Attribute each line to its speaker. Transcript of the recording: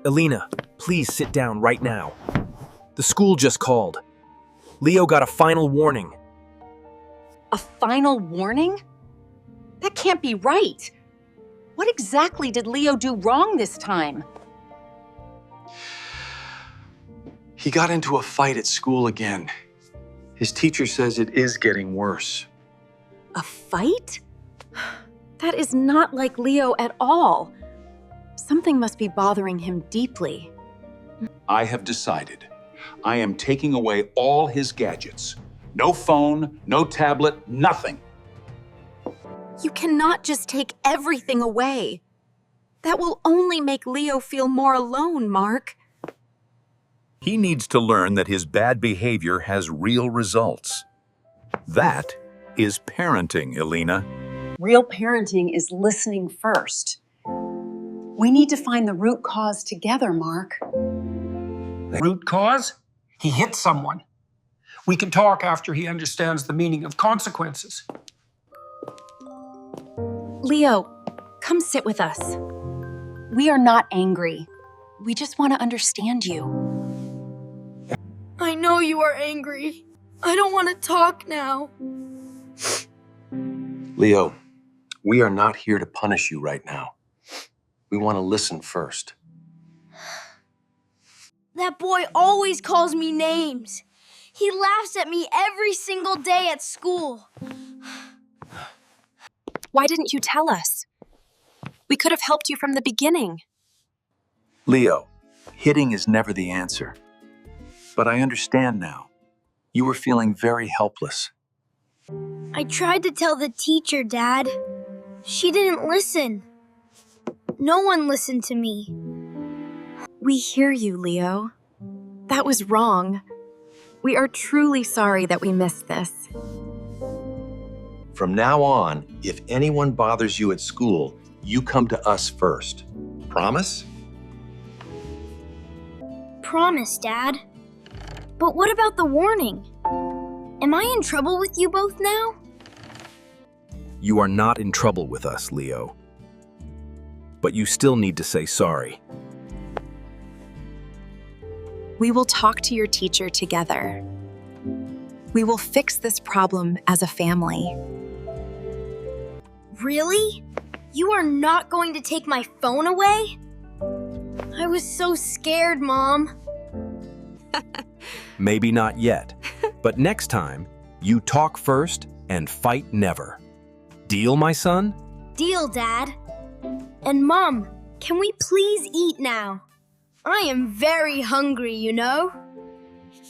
Speaker 1: Elina, please sit down right now. The school just called. Leo got a final warning.
Speaker 2: A final warning? That can't be right. What exactly did Leo do wrong this time?
Speaker 3: He got into a fight at school again. His teacher says it is getting worse.
Speaker 2: A fight? That is not like Leo at all. Something must be bothering him deeply.
Speaker 4: I have decided. I am taking away all his gadgets. No phone, no tablet, nothing.
Speaker 2: You cannot just take everything away. That will only make Leo feel more alone, Mark.
Speaker 5: He needs to learn that his bad behavior has real results. That is parenting, Elina.
Speaker 2: Real parenting is listening first. We need to find the root cause together, Mark.
Speaker 6: Root cause? He hit someone. We can talk after he understands the meaning of consequences.
Speaker 2: Leo, come sit with us. We are not angry. We just want to understand you.
Speaker 7: I know you are angry. I don't want to talk now.
Speaker 3: Leo, we are not here to punish you right now. We want to listen first.
Speaker 7: That boy always calls me names. He laughs at me every single day at school.
Speaker 8: Why didn't you tell us? We could have helped you from the beginning.
Speaker 3: Leo, hitting is never the answer. But I understand now. You were feeling very helpless.
Speaker 7: I tried to tell the teacher, Dad. She didn't listen. No one listened to me.
Speaker 8: We hear you, Leo. That was wrong. We are truly sorry that we missed this.
Speaker 3: From now on, if anyone bothers you at school, you come to us first. Promise?
Speaker 7: Promise, Dad. But what about the warning? Am I in trouble with you both now?
Speaker 1: You are not in trouble with us, Leo. But you still need to say sorry.
Speaker 8: We will talk to your teacher together. We will fix this problem as a family.
Speaker 7: Really? You are not going to take my phone away? I was so scared, Mom.
Speaker 1: Maybe not yet, but next time, you talk first and fight never. Deal, my son?
Speaker 7: Deal, Dad. And Mom, can we please eat now? I am very hungry, you know?